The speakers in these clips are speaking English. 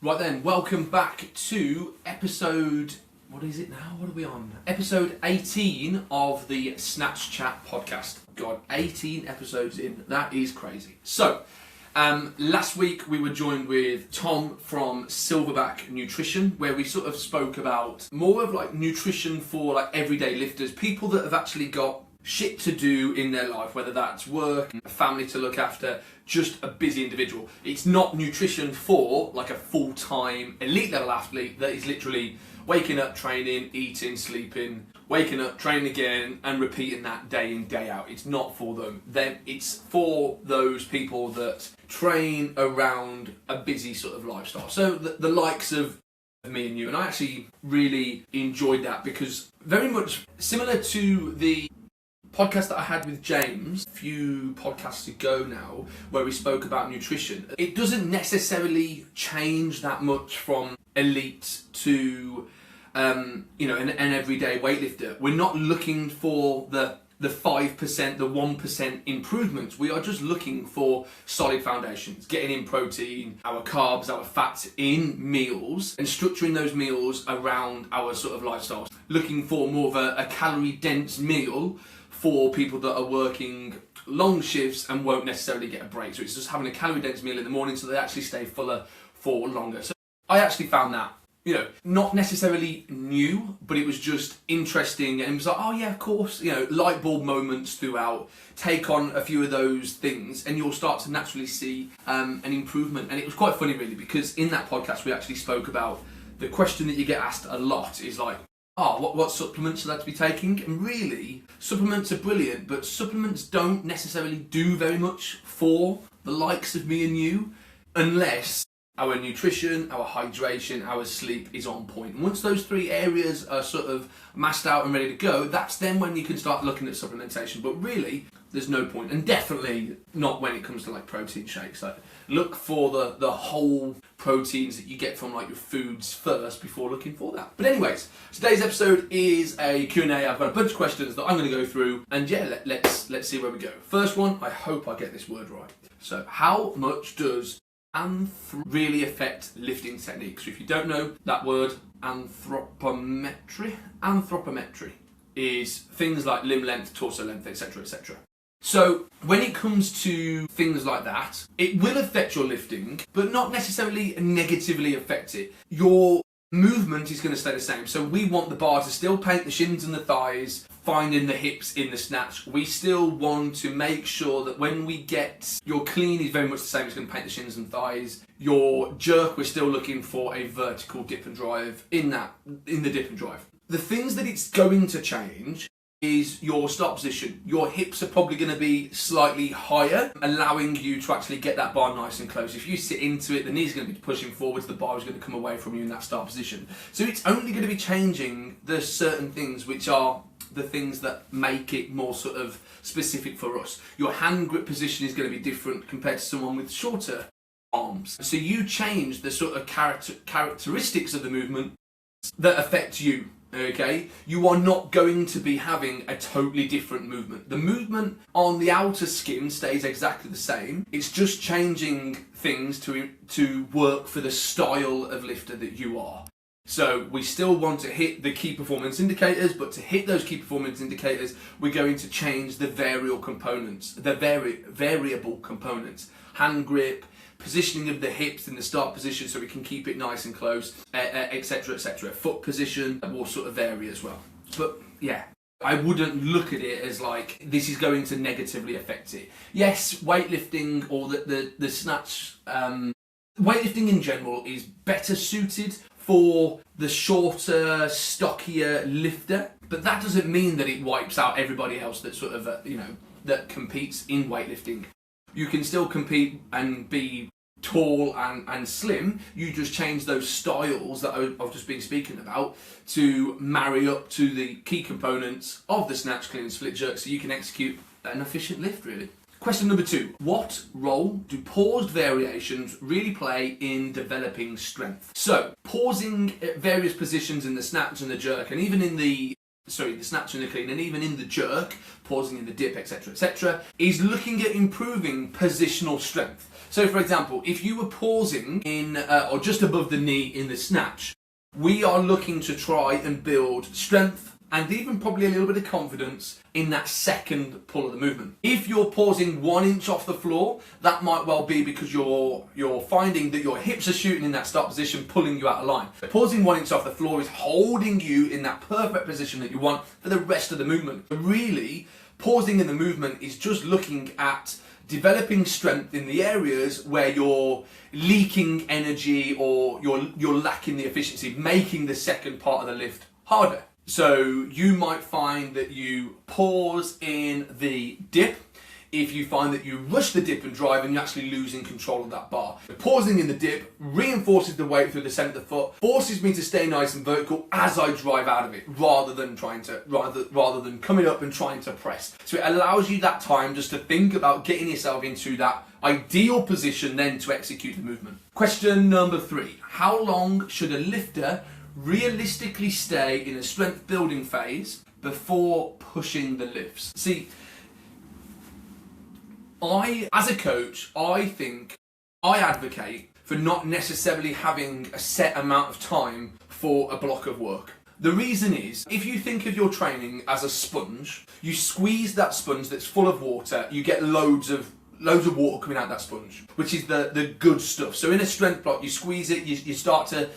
Right then, welcome back to episode, what is it now? What are we on? Episode 18 of the Snatch Chat Podcast. God, 18 episodes in. That is crazy. So, last week we were joined with Tom from Silverback Nutrition, where we sort of spoke about more of like nutrition for like everyday lifters, people that have actually got shit to do in their life, whether that's work, a family to look after, just a busy individual. It's not nutrition for like a full-time elite level athlete that is literally waking up, training, eating, sleeping, waking up, training again, and repeating that day in, day out. It's not for them. Then it's for those people that train around a busy sort of lifestyle. So the likes of me and you, and I actually really enjoyed that because very much similar to the podcast that I had with James a few podcasts ago now, where we spoke about nutrition. It doesn't necessarily change that much from elite to an everyday weightlifter. We're not looking for the 5%, the 1% improvements. We are just looking for solid foundations, getting in protein, our carbs, our fats in meals, and structuring those meals around our sort of lifestyles. Looking for more of a calorie dense meal for people that are working long shifts and won't necessarily get a break. So it's just having a calorie dense meal in the morning so they actually stay fuller for longer. So I actually found that, not necessarily new, but it was just interesting, and it was like, oh yeah, of course, light bulb moments throughout. Take on a few of those things and you'll start to naturally see an improvement. And it was quite funny really, because in that podcast we actually spoke about the question that you get asked a lot is like, what supplements are they to be taking? And really, supplements are brilliant, but supplements don't necessarily do very much for the likes of me and you, unless our nutrition, our hydration, our sleep is on point. And once those three areas are sort of massed out and ready to go, that's then when you can start looking at supplementation. But really, there's no point, and definitely not when it comes to like protein shakes. Like, look for the whole proteins that you get from like your foods first before looking for that. But anyways, today's episode is a Q&A. I've got a bunch of questions that I'm going to go through, and yeah, let's see where we go. First one, I hope I get this word right. So, how much does really affect lifting technique? So if you don't know that word, anthropometry is things like limb length, torso length, etc, etc. So when it comes to things like that, it will affect your lifting, but not necessarily negatively affect it. Your movement is going to stay the same. So we want the bar to still paint the shins and the thighs, finding the hips in the snatch. We still want to make sure that when we get your clean is very much the same. It's going to paint the shins and thighs. Your jerk, we're still looking for a vertical dip and drive in the dip and drive. The things that it's going to change is your start position. Your hips are probably going to be slightly higher, allowing you to actually get that bar nice and close. If you sit into it, the knees are going to be pushing forwards, the bar is going to come away from you in that start position. So it's only going to be changing the certain things which are the things that make it more sort of specific for us. Your hand grip position is going to be different compared to someone with shorter arms. So you change the sort of characteristics of the movement that affect you. Okay, you are not going to be having a totally different movement. The movement on the outer skin stays exactly the same. It's just changing things to work for the style of lifter that you are. So we still want to hit the key performance indicators, but to hit those key performance indicators, we're going to change the variable components, variable components, hand grip, positioning of the hips in the start position so we can keep it nice and close, etc, etc. Foot position will sort of vary as well. But yeah, I wouldn't look at it as like this is going to negatively affect it. Yes, weightlifting or the snatch, weightlifting in general is better suited for the shorter, stockier lifter, but that doesn't mean that it wipes out everybody else that sort of that competes in weightlifting. You can still compete and be tall and slim. You just change those styles that I've just been speaking about to marry up to the key components of the snatch, clean and split jerk so you can execute an efficient lift really. Question number 2. What role do paused variations really play in developing strength? So, pausing at various positions in the snatch and the jerk, and even in the the snatch and the clean, and even in the jerk, pausing in the dip, etc., etc., is looking at improving positional strength. So, for example, if you were pausing in or just above the knee in the snatch, we are looking to try and build strength and even probably a little bit of confidence in that second pull of the movement. If you're pausing 1 inch off the floor, that might well be because you're finding that your hips are shooting in that start position, pulling you out of line. Pausing 1 inch off the floor is holding you in that perfect position that you want for the rest of the movement. But really, pausing in the movement is just looking at developing strength in the areas where you're leaking energy or you're lacking the efficiency, making the second part of the lift harder. So you might find that you pause in the dip if you find that you rush the dip and drive and you're actually losing control of that bar. Pausing in the dip reinforces the weight through the centre of the foot, forces me to stay nice and vertical as I drive out of it, rather than coming up and trying to press. So it allows you that time just to think about getting yourself into that ideal position then to execute the movement. Question number 3. How long should a lifter realistically stay in a strength building phase before pushing the lifts? See, as a coach, I advocate for not necessarily having a set amount of time for a block of work. The reason is, if you think of your training as a sponge, you squeeze that sponge that's full of water, you get loads of water coming out that sponge, which is the good stuff. So in a strength block, you squeeze it, you start to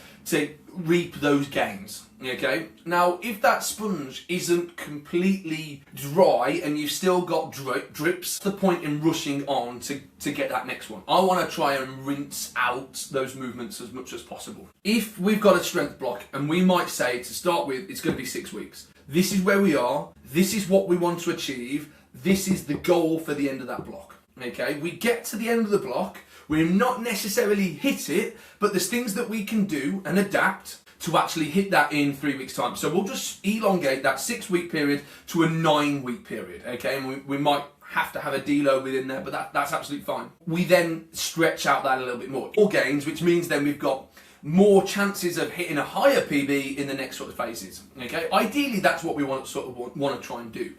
reap those gains. Okay? Now, if that sponge isn't completely dry and you've still got drips, the point in rushing on to get that next one. I want to try and rinse out those movements as much as possible. If we've got a strength block, and we might say to start with, it's going to be 6 weeks. This is where we are. This is what we want to achieve. This is the goal for the end of that block. Okay? We get to the end of the block. We're not necessarily hit it, but there's things that we can do and adapt to actually hit that in 3 weeks' time. So we'll just elongate that 6 week period to a 9 week period, okay? And we might have to have a deload within there, but that's absolutely fine. We then stretch out that a little bit more. More gains, which means then we've got more chances of hitting a higher PB in the next sort of phases, okay? Ideally, that's what we want to try and do.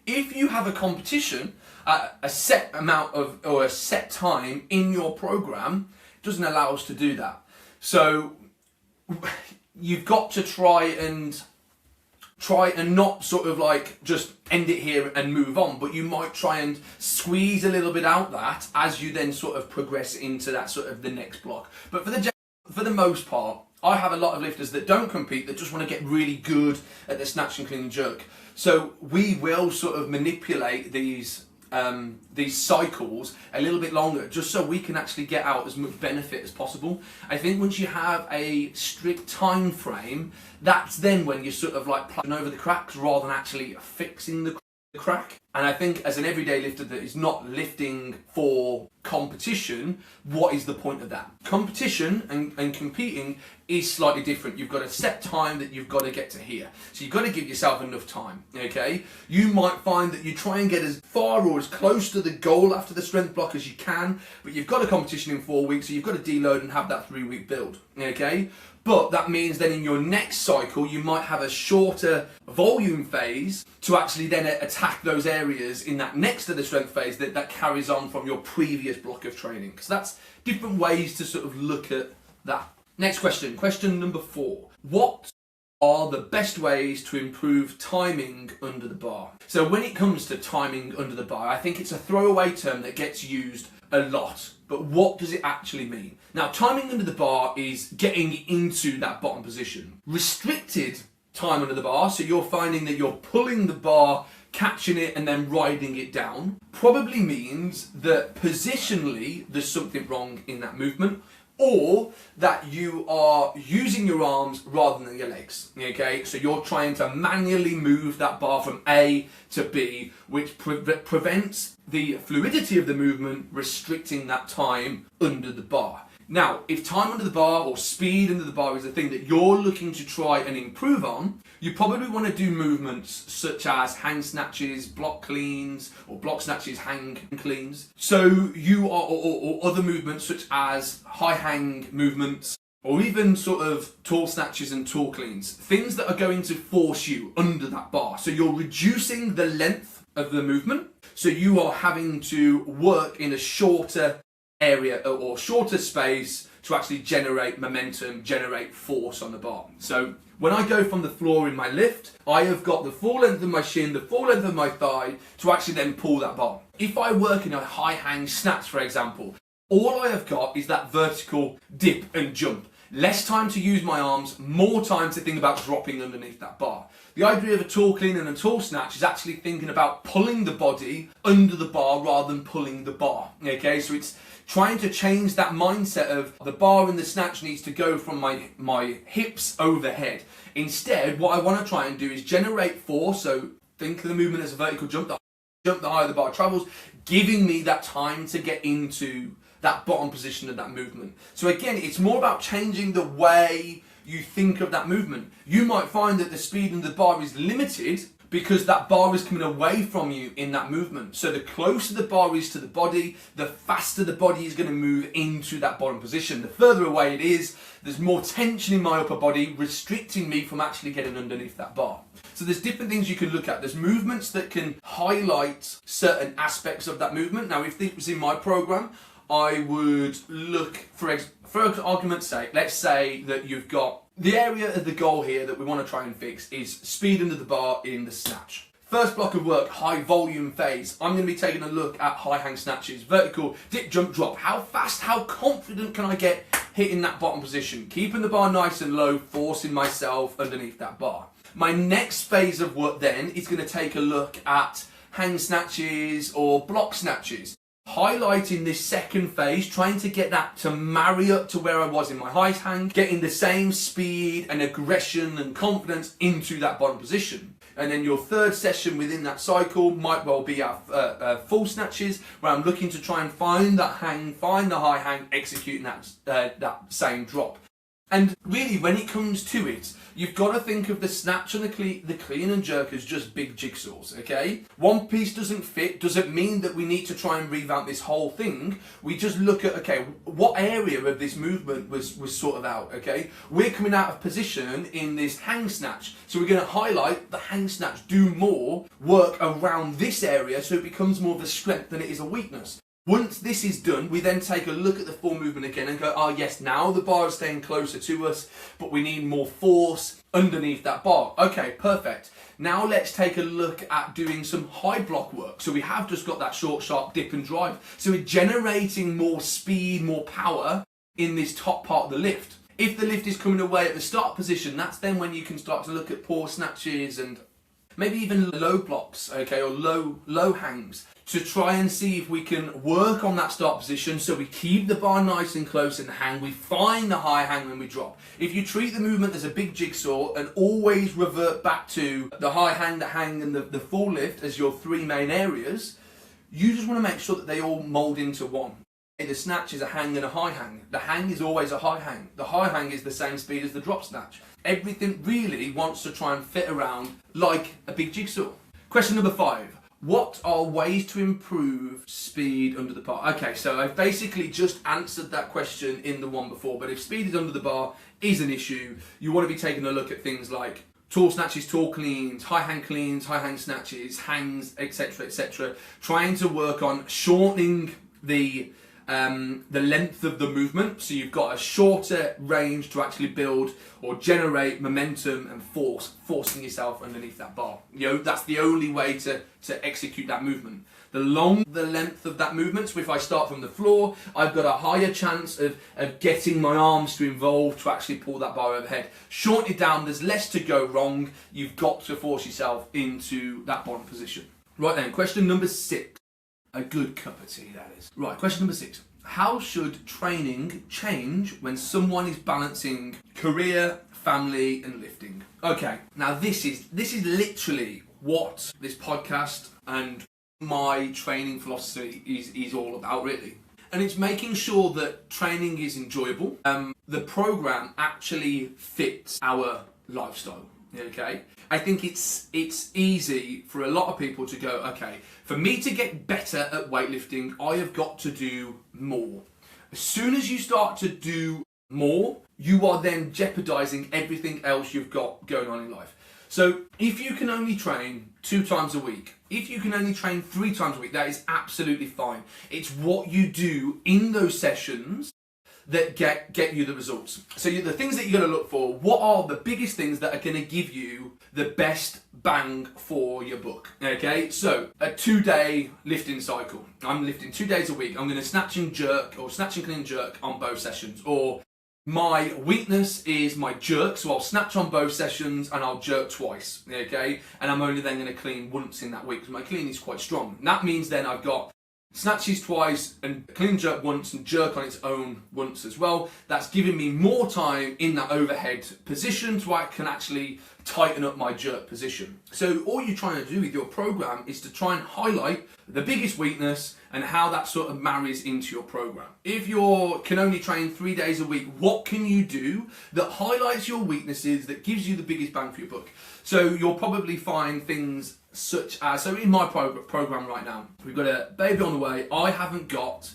If you have a competition, a set amount of, or a set time in your program, it doesn't allow us to do that. So you've got to try and not sort of like just end it here and move on, but you might try and squeeze a little bit out that as you then sort of progress into that sort of the next block. But for the most part, I have a lot of lifters that don't compete, that just want to get really good at the snatch and clean and jerk. So we will sort of manipulate these cycles a little bit longer, just so we can actually get out as much benefit as possible. I think once you have a strict time frame, that's then when you're sort of like plugging over the cracks rather than actually fixing the crack. And I think as an everyday lifter that is not lifting for competition, what is the point of that? Competition and competing is slightly different. You've got a set time that you've got to get to here. So you've got to give yourself enough time, okay? You might find that you try and get as far or as close to the goal after the strength block as you can, but you've got a competition in 4 weeks, so you've got to deload and have that 3 week build, okay? But that means then in your next cycle, you might have a shorter volume phase to actually then attack those areas in that next to the strength phase that carries on from your previous block of training. So that's different ways to sort of look at that. Next question, question number 4. What are the best ways to improve timing under the bar? So when it comes to timing under the bar, I think it's a throwaway term that gets used a lot. But what does it actually mean? Now, timing under the bar is getting into that bottom position. Restricted time under the bar, so you're finding that you're pulling the bar, catching it, and then riding it down, probably means that positionally there's something wrong in that movement, or that you are using your arms rather than your legs, okay? So you're trying to manually move that bar from A to B, which prevents the fluidity of the movement, restricting that time under the bar. Now, if time under the bar or speed under the bar is the thing that you're looking to try and improve on, you probably want to do movements such as hang snatches, block cleans, or block snatches, hang cleans. So you are, or other movements such as high hang movements, or even sort of tall snatches and tall cleans, things that are going to force you under that bar. So you're reducing the length of the movement, so you are having to work in a shorter area or shorter space to actually generate momentum, generate force on the bar. So when I go from the floor in my lift, I have got the full length of my shin, the full length of my thigh to actually then pull that bar. If I work in a high hang snatch, for example, all I have got is that vertical dip and jump. Less time to use my arms, more time to think about dropping underneath that bar. The idea of a tall clean and a tall snatch is actually thinking about pulling the body under the bar rather than pulling the bar. Okay, so it's trying to change that mindset of the bar and the snatch needs to go from my hips overhead. Instead, what I want to try and do is generate force. So think of the movement as a vertical jump. The higher the bar travels, giving me that time to get into that bottom position of that movement. So again, it's more about changing the way you think of that movement. You might find that the speed of the bar is limited because that bar is coming away from you in that movement. So the closer the bar is to the body, the faster the body is going to move into that bottom position. The further away it is, there's more tension in my upper body, restricting me from actually getting underneath that bar. So there's different things you can look at. There's movements that can highlight certain aspects of that movement. Now, if this was in my program, I would look, for argument's sake, let's say that you've got the area of the goal here that we want to try and fix is speed under the bar in the snatch. First block of work, high volume phase. I'm going to be taking a look at high hang snatches, vertical, dip, jump, drop. How fast, how confident can I get hitting that bottom position? Keeping the bar nice and low, forcing myself underneath that bar. My next phase of work then is going to take a look at hang snatches or block snatches. Highlighting this second phase, trying to get that to marry up to where I was in my high hang, getting the same speed and aggression and confidence into that bottom position. And then your third session within that cycle might well be our full snatches, where I'm looking to try and find that hang, find the high hang, executing that same drop. And really, when it comes to it, you've got to think of the snatch and the clean and jerk as just big jigsaws, okay? One piece doesn't fit, doesn't mean that we need to try and revamp this whole thing. We just look at, okay, what area of this movement was sort of out, okay? We're coming out of position in this hang snatch, so we're going to highlight the hang snatch, do more work around this area so it becomes more of a strength than it is a weakness. Once this is done, we then take a look at the full movement again and go, oh yes, now the bar is staying closer to us, but we need more force underneath that bar. Okay, perfect. Now let's take a look at doing some high block work. So we have just got that short, sharp dip and drive. So we're generating more speed, more power in this top part of the lift. If the lift is coming away at the start position, that's then when you can start to look at pause snatches and maybe even low blocks, okay, or low hangs, to try and see if we can work on that start position so we keep the bar nice and close in the hang, we find the high hang when we drop. If you treat the movement as a big jigsaw and always revert back to the high hang, the hang and the full lift as your three main areas, you just want to make sure that they all mould into one. The snatch is a hang and a high hang. The hang is always a high hang. The high hang is the same speed as the drop snatch. Everything really wants to try and fit around like a big jigsaw. Question number 5. What are ways to improve speed under the bar? Okay, so I've basically just answered that question in the one before, but if speed is under the bar is an issue, you want to be taking a look at things like tall snatches, tall cleans, high hang snatches, hangs, etc., etc. Trying to work on shortening the length of the movement, so you've got a shorter range to actually build or generate momentum and forcing yourself underneath that bar. You know, that's the only way to execute that movement. The longer the length of that movement, so if I start from the floor, I've got a higher chance of getting my arms to involve to actually pull that bar overhead. Shorten it down, there's less to go wrong, you've got to force yourself into that bottom position. Right then, question number 6. A good cup of tea, that is. Right, question number 6. How should training change when someone is balancing career, family, and lifting? Okay, now this is literally what this podcast and my training philosophy is all about, really. And it's making sure that training is enjoyable. The program actually fits our lifestyle. Okay, I think it's easy for a lot of people to go, okay, for me to get better at weightlifting, I have got to do more. As soon as you start to do more, you are then jeopardizing everything else you've got going on in life. So if you can only train 2 times a week, if you can only train 3 times a week, that is absolutely fine. It's what you do in those sessions that get you the results. So the things that you're going to look for, what are the biggest things that are going to give you the best bang for your buck? Okay, so a 2-day lifting cycle. I'm lifting 2 days a week. I'm going to snatch and jerk, or snatch and clean jerk on both sessions. Or my weakness is my jerk, so I'll snatch on both sessions and I'll jerk twice. Okay, and I'm only then going to clean once in that week because my clean is quite strong. And that means then I've got snatches twice and clean jerk once and jerk on its own once as well. That's giving me more time in that overhead position so I can actually tighten up my jerk position. So all you're trying to do with your program is to try and highlight the biggest weakness and how that sort of marries into your program. If you can only train 3 days a week, what can you do that highlights your weaknesses, that gives you the biggest bang for your buck? So you'll probably find things such as, so in my program right now, we've got a baby on the way. I haven't got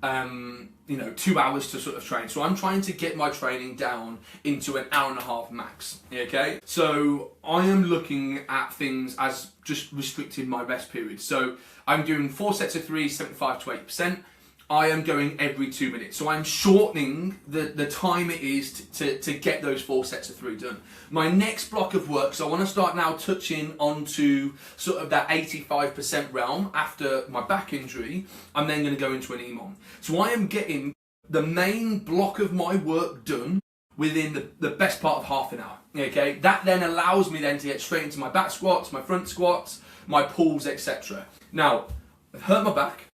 2 hours to sort of train. So I'm trying to get my training down into an hour and a half max. Okay. So I am looking at things as just restricting my rest period. So I'm doing 4 sets of 3, 75 to 80%. I am going every 2 minutes. So I'm shortening the time it is to get those 4 sets of 3 done. My next block of work, so I want to start now touching onto sort of that 85% realm after my back injury. I'm then going to go into an EMOM. So I am getting the main block of my work done within the best part of half an hour. Okay, that then allows me then to get straight into my back squats, my front squats, my pulls, etc. Now, I've hurt my back.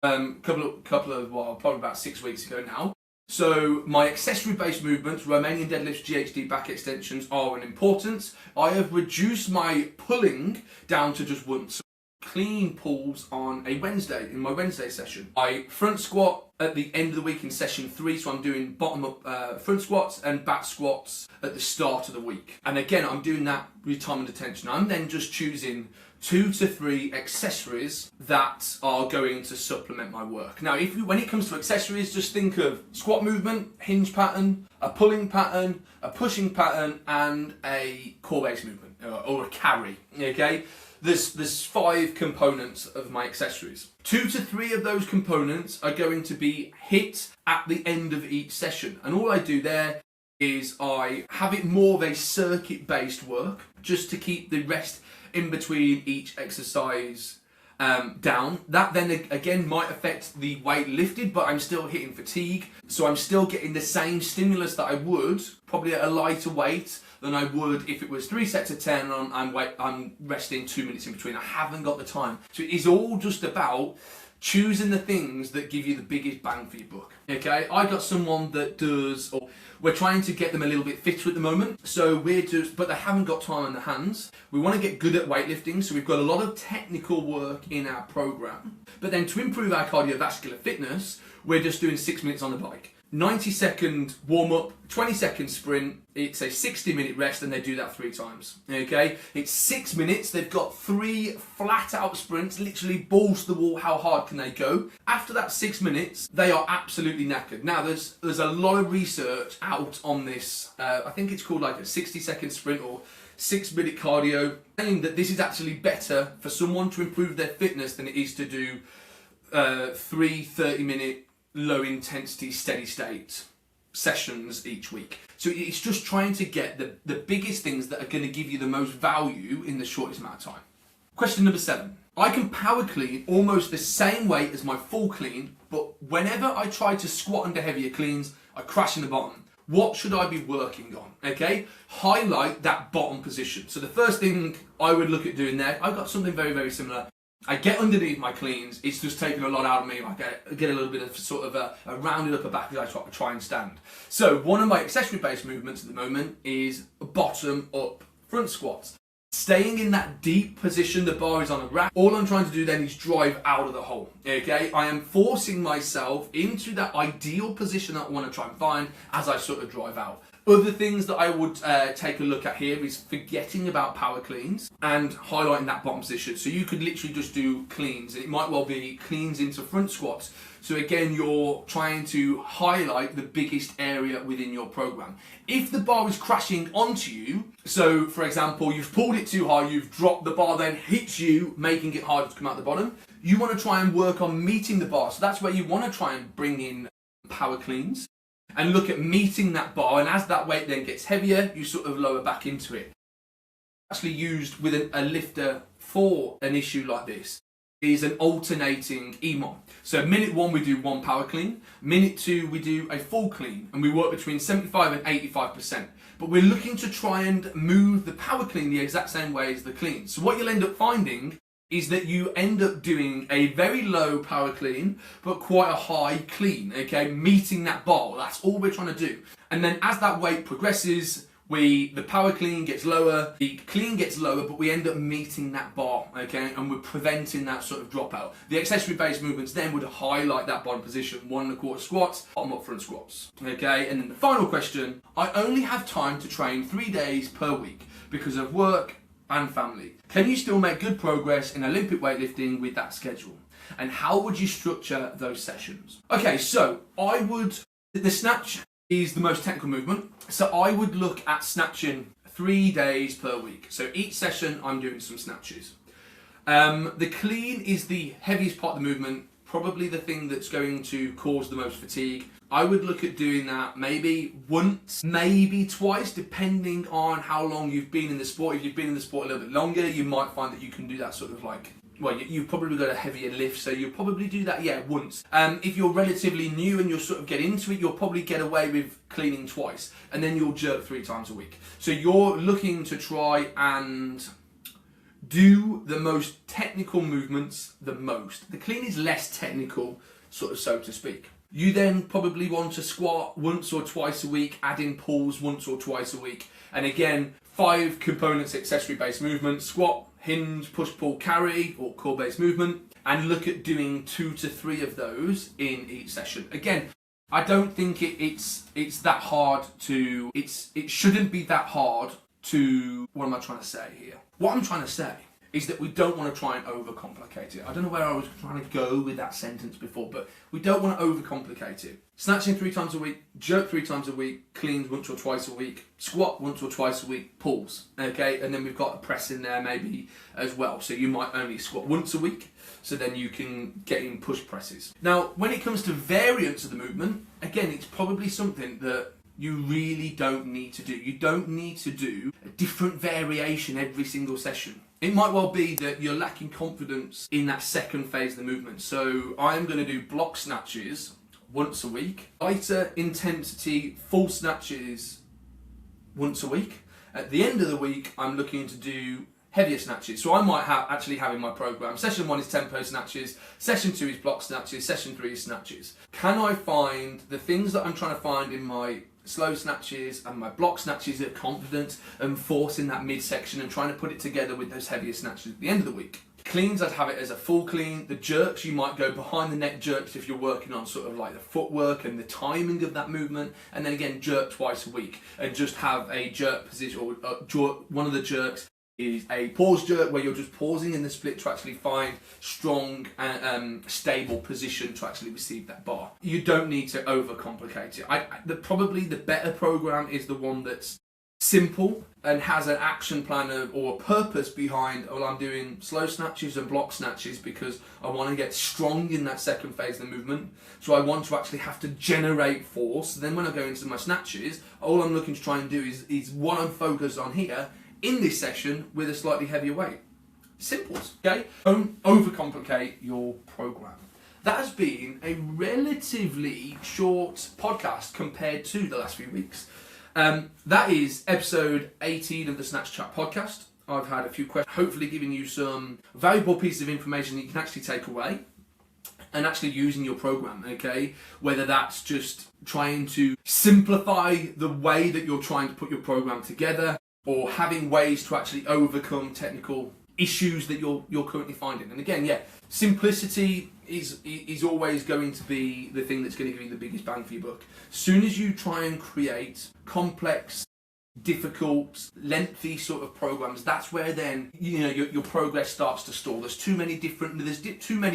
Probably about 6 weeks ago now. So my accessory-based movements, Romanian deadlifts, GHD back extensions are an importance. I have reduced my pulling down to just once. Clean pulls on a Wednesday, in my Wednesday session. I front squat at the end of the week in session 3, so I'm doing bottom up front squats and back squats at the start of the week. And again, I'm doing that with time and attention. I'm then just choosing 2 to 3 accessories that are going to supplement my work. Now, when it comes to accessories, just think of squat movement, hinge pattern, a pulling pattern, a pushing pattern, and a core base movement, or a carry, okay? There's 5 components of my accessories. 2 to 3 of those components are going to be hit at the end of each session. And all I do there is I have it more of a circuit-based work, just to keep the rest in between each exercise down. That then again might affect the weight lifted, but I'm still hitting fatigue. So I'm still getting the same stimulus that I would, probably at a lighter weight, than I would if it was 3 sets of 10 and I'm resting 2 minutes in between. I haven't got the time. So it is all just about choosing the things that give you the biggest bang for your buck. Okay, I got someone that does, or we're trying to get them a little bit fitter at the moment. So but they haven't got time on their hands. We want to get good at weightlifting, so we've got a lot of technical work in our program. But then to improve our cardiovascular fitness, we're just doing 6 minutes on the bike. 90-second warm-up, 20-second sprint, it's a 60-minute rest, and they do that 3 times, okay? It's 6 minutes, they've got 3 flat-out sprints, literally balls to the wall, how hard can they go? After that 6 minutes, they are absolutely knackered. Now, there's a lot of research out on this, I think it's called like a 60-second sprint or 6-minute cardio, saying that this is actually better for someone to improve their fitness than it is to do 3 30-minute low intensity steady state sessions each week. So it's just trying to get the biggest things that are going to give you the most value in the shortest amount of time. Question number 7. I can power clean almost the same weight as my full clean, but whenever I try to squat under heavier cleans, I crash in the bottom. What should I be working on? Okay, highlight that bottom position. So the first thing I would look at doing there, I've got something very, very similar. I get underneath my cleans, it's just taking a lot out of me. I get a little bit of sort of a rounded upper back as I try and stand. So one of my accessory-based movements at the moment is bottom up front squats. Staying in that deep position, the bar is on a rack. All I'm trying to do then is drive out of the hole, okay? I am forcing myself into that ideal position that I want to try and find as I sort of drive out. Other things that I would take a look at here is forgetting about power cleans and highlighting that bottom position. So you could literally just do cleans. It might well be cleans into front squats. So again, you're trying to highlight the biggest area within your program. If the bar is crashing onto you, so for example, you've pulled it too high, you've dropped the bar, then hits you, making it harder to come out the bottom, you want to try and work on meeting the bar. So that's where you want to try and bring in power cleans and look at meeting that bar. And as that weight then gets heavier, you sort of lower back into it. Actually used with a lifter for an issue like this is an alternating EMOM. So minute 1 we do 1 power clean, minute 2 we do a full clean, and we work between 75 and 85%. But we're looking to try and move the power clean the exact same way as the clean. So what you'll end up finding is that you end up doing a very low power clean, but quite a high clean, okay? Meeting that bar, that's all we're trying to do. And then as that weight progresses, the power clean gets lower, the clean gets lower, but we end up meeting that bar, okay? And we're preventing that sort of dropout. The accessory-based movements then would highlight that bottom position, 1 1/4 squats, bottom up front squats, okay? And then the final question, I only have time to train 3 days per week because of work and family. Can you still make good progress in Olympic weightlifting with that schedule? And how would you structure those sessions? Okay, so the snatch is the most technical movement. So I would look at snatching 3 days per week. So each session I'm doing some snatches. The clean is the heaviest part of the movement, probably the thing that's going to cause the most fatigue. I would look at doing that maybe once, maybe twice, depending on how long you've been in the sport. If you've been in the sport a little bit longer, you might find that you can do that sort of like, well, you've probably got a heavier lift, so you'll probably do that, once. If you're relatively new and you'll sort of get into it, you'll probably get away with cleaning twice, and then you'll jerk 3 times a week. So you're looking to try and do the most technical movements the most. The clean is less technical, sort of so to speak. You then probably want to squat once or twice a week, add in pulls once or twice a week. And again, 5 components accessory-based movement: squat, hinge, push, pull, carry, or core-based movement, and look at doing 2 to 3 of those in each session. Again, I don't think it's that hard to, it shouldn't be that hard to, what am I trying to say here? What I'm trying to say is that we don't want to try and overcomplicate it. I don't know where I was trying to go with that sentence before, but we don't want to overcomplicate it. Snatching 3 times a week, jerk 3 times a week, cleans once or twice a week, squat once or twice a week, pulls, okay? And then we've got a press in there maybe as well. So you might only squat once a week, so then you can get in push presses. Now, when it comes to variants of the movement, again, it's probably something that you really don't need to do. You don't need to do a different variation every single session. It might well be that you're lacking confidence in that second phase of the movement. So I'm going to do block snatches once a week, lighter intensity full snatches once a week. At the end of the week, I'm looking to do heavier snatches. So I might actually have in my program, session 1 is tempo snatches, session 2 is block snatches, session 3 is snatches. Can I find the things that I'm trying to find in my slow snatches and my block snatches at confidence and forcing that midsection and trying to put it together with those heavier snatches at the end of the week? Cleans, I'd have it as a full clean. The jerks, you might go behind the neck jerks if you're working on sort of like the footwork and the timing of that movement, and then again jerk twice a week and just have a jerk position, or one of the jerks is a pause jerk where you're just pausing in the split to actually find strong and stable position to actually receive that bar. You don't need to overcomplicate it. Probably the better program is the one that's simple and has an action plan or a purpose behind, well, I'm doing slow snatches and block snatches because I want to get strong in that second phase of the movement. So I want to actually have to generate force. Then when I go into my snatches, all I'm looking to try and do is what I'm focused on here in this session with a slightly heavier weight. Simples, okay? Don't overcomplicate your program. That has been a relatively short podcast compared to the last few weeks. That is episode 18 of the Snatch Chat Podcast. I've had a few questions, hopefully giving you some valuable pieces of information that you can actually take away and actually use in your program, okay? Whether that's just trying to simplify the way that you're trying to put your program together, or having ways to actually overcome technical issues that you're currently finding. And again, simplicity is always going to be the thing that's going to give you the biggest bang for your buck. As soon as you try and create complex, difficult, lengthy sort of programs, that's where then your progress starts to stall. There's too many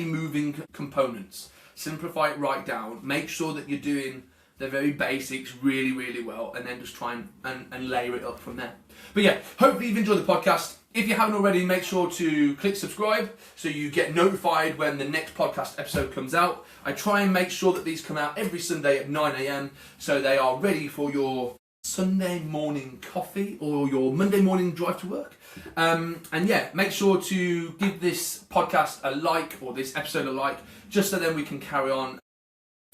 moving components. simplify it right down, make sure that you're doing the very basics really, really well, and then just try and layer it up from there. But yeah, hopefully you've enjoyed the podcast. If you haven't already, make sure to click subscribe so you get notified when the next podcast episode comes out. I try and make sure that these come out every Sunday at 9 a.m. so they are ready for your Sunday morning coffee or your Monday morning drive to work. And yeah, make sure to give this podcast a like, or this episode a like, just so then we can carry on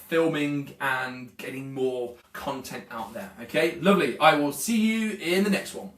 filming and getting more content out there. Okay, lovely. I will see you in the next one.